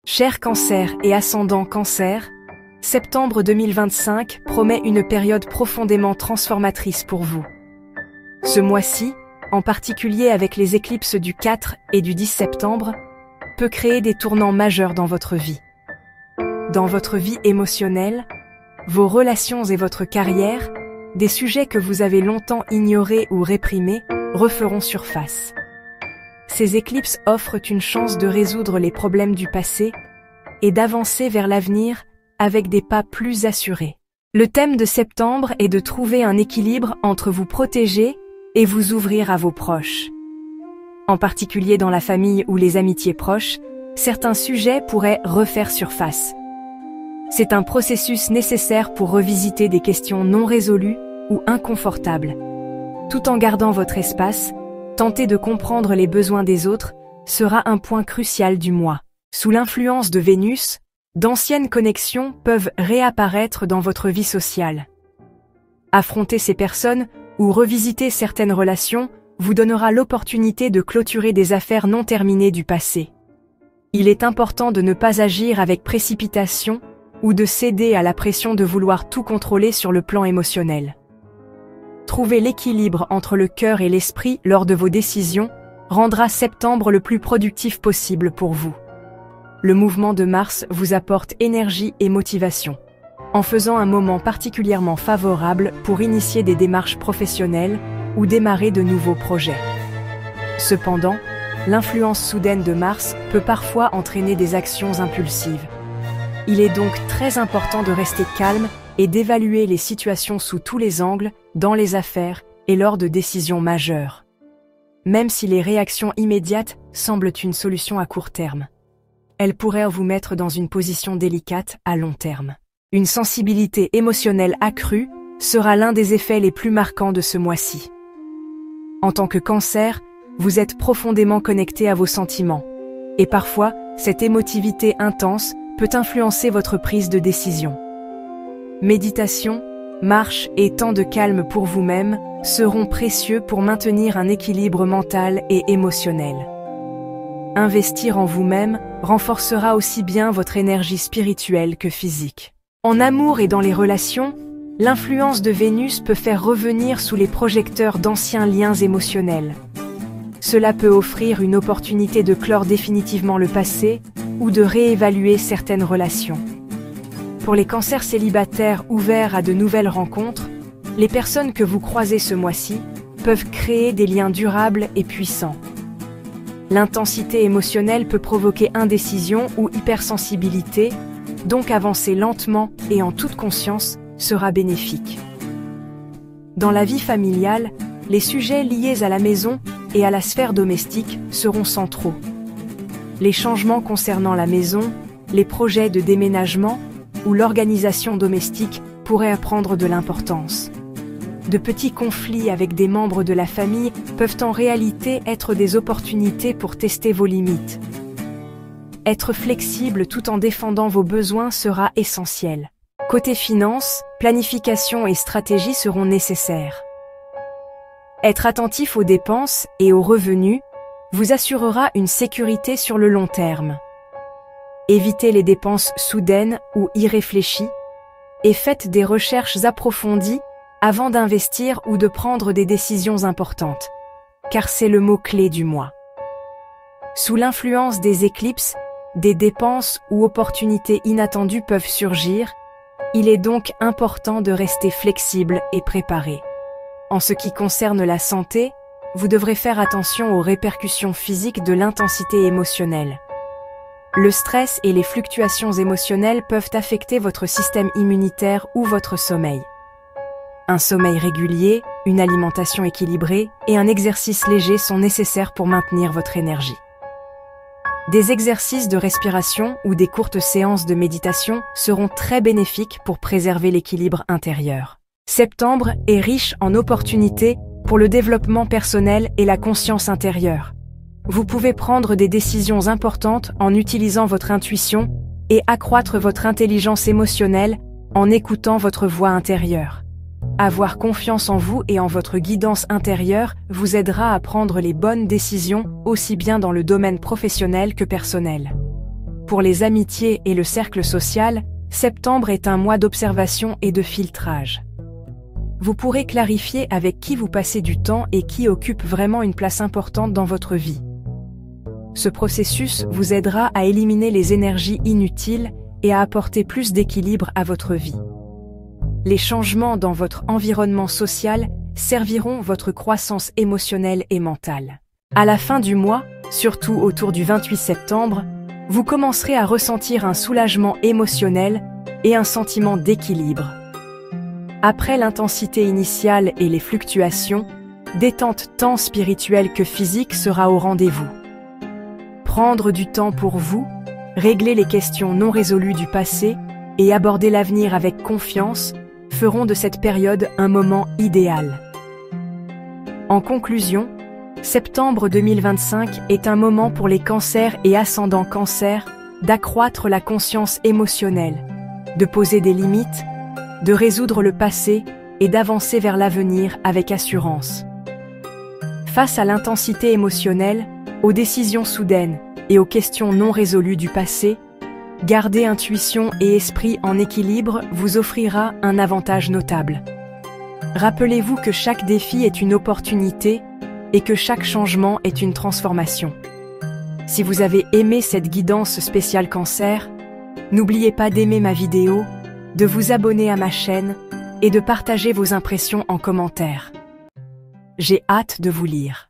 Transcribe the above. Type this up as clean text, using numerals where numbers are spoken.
Chers Cancer et ascendant Cancer, septembre 2025 promet une période profondément transformatrice pour vous. Ce mois-ci, en particulier avec les éclipses du 4 et du 10 septembre, peut créer des tournants majeurs dans votre vie. Dans votre vie émotionnelle, vos relations et votre carrière, des sujets que vous avez longtemps ignorés ou réprimés referont surface. Ces éclipses offrent une chance de résoudre les problèmes du passé et d'avancer vers l'avenir avec des pas plus assurés. Le thème de septembre est de trouver un équilibre entre vous protéger et vous ouvrir à vos proches. En particulier dans la famille ou les amitiés proches, certains sujets pourraient refaire surface. C'est un processus nécessaire pour revisiter des questions non résolues ou inconfortables. Tout en gardant votre espace, tenter de comprendre les besoins des autres sera un point crucial du mois. Sous l'influence de Vénus, d'anciennes connexions peuvent réapparaître dans votre vie sociale. Affronter ces personnes ou revisiter certaines relations vous donnera l'opportunité de clôturer des affaires non terminées du passé. Il est important de ne pas agir avec précipitation ou de céder à la pression de vouloir tout contrôler sur le plan émotionnel. Trouver l'équilibre entre le cœur et l'esprit lors de vos décisions rendra septembre le plus productif possible pour vous. Le mouvement de Mars vous apporte énergie et motivation, en faisant un moment particulièrement favorable pour initier des démarches professionnelles ou démarrer de nouveaux projets. Cependant, l'influence soudaine de Mars peut parfois entraîner des actions impulsives. Il est donc très important de rester calme et d'évaluer les situations sous tous les angles, dans les affaires et lors de décisions majeures. Même si les réactions immédiates semblent une solution à court terme, elles pourraient vous mettre dans une position délicate à long terme. Une sensibilité émotionnelle accrue sera l'un des effets les plus marquants de ce mois-ci. En tant que Cancer, vous êtes profondément connecté à vos sentiments, et parfois, cette émotivité intense peut influencer votre prise de décision. Méditation, marche et temps de calme pour vous-même seront précieux pour maintenir un équilibre mental et émotionnel. Investir en vous-même renforcera aussi bien votre énergie spirituelle que physique. En amour et dans les relations, l'influence de Vénus peut faire revenir sous les projecteurs d'anciens liens émotionnels. Cela peut offrir une opportunité de clore définitivement le passé ou de réévaluer certaines relations. Pour les cancers célibataires ouverts à de nouvelles rencontres, les personnes que vous croisez ce mois-ci peuvent créer des liens durables et puissants. L'intensité émotionnelle peut provoquer indécision ou hypersensibilité, donc avancer lentement et en toute conscience sera bénéfique. Dans la vie familiale, les sujets liés à la maison et à la sphère domestique seront centraux. Les changements concernant la maison, les projets de déménagement ou l'organisation domestique pourraient prendre de l'importance. De petits conflits avec des membres de la famille peuvent en réalité être des opportunités pour tester vos limites. Être flexible tout en défendant vos besoins sera essentiel. Côté finances, planification et stratégie seront nécessaires. Être attentif aux dépenses et aux revenus vous assurera une sécurité sur le long terme. Évitez les dépenses soudaines ou irréfléchies et faites des recherches approfondies avant d'investir ou de prendre des décisions importantes, car c'est le mot-clé du mois. Sous l'influence des éclipses, des dépenses ou opportunités inattendues peuvent surgir, il est donc important de rester flexible et préparé. En ce qui concerne la santé, vous devrez faire attention aux répercussions physiques de l'intensité émotionnelle. Le stress et les fluctuations émotionnelles peuvent affecter votre système immunitaire ou votre sommeil. Un sommeil régulier, une alimentation équilibrée et un exercice léger sont nécessaires pour maintenir votre énergie. Des exercices de respiration ou des courtes séances de méditation seront très bénéfiques pour préserver l'équilibre intérieur. Septembre est riche en opportunités pour le développement personnel et la conscience intérieure. Vous pouvez prendre des décisions importantes en utilisant votre intuition et accroître votre intelligence émotionnelle en écoutant votre voix intérieure. Avoir confiance en vous et en votre guidance intérieure vous aidera à prendre les bonnes décisions aussi bien dans le domaine professionnel que personnel. Pour les amitiés et le cercle social, septembre est un mois d'observation et de filtrage. Vous pourrez clarifier avec qui vous passez du temps et qui occupe vraiment une place importante dans votre vie. Ce processus vous aidera à éliminer les énergies inutiles et à apporter plus d'équilibre à votre vie. Les changements dans votre environnement social serviront votre croissance émotionnelle et mentale. À la fin du mois, surtout autour du 28 septembre, vous commencerez à ressentir un soulagement émotionnel et un sentiment d'équilibre. Après l'intensité initiale et les fluctuations, détente tant spirituelle que physique sera au rendez-vous. Prendre du temps pour vous, régler les questions non résolues du passé et aborder l'avenir avec confiance feront de cette période un moment idéal. En conclusion, septembre 2025 est un moment pour les cancers et ascendants cancers d'accroître la conscience émotionnelle, de poser des limites, de résoudre le passé et d'avancer vers l'avenir avec assurance. Face à l'intensité émotionnelle, aux décisions soudaines et aux questions non résolues du passé, garder intuition et esprit en équilibre vous offrira un avantage notable. Rappelez-vous que chaque défi est une opportunité et que chaque changement est une transformation. Si vous avez aimé cette guidance spéciale Cancer, n'oubliez pas d'aimer ma vidéo, de vous abonner à ma chaîne et de partager vos impressions en commentaire. J'ai hâte de vous lire.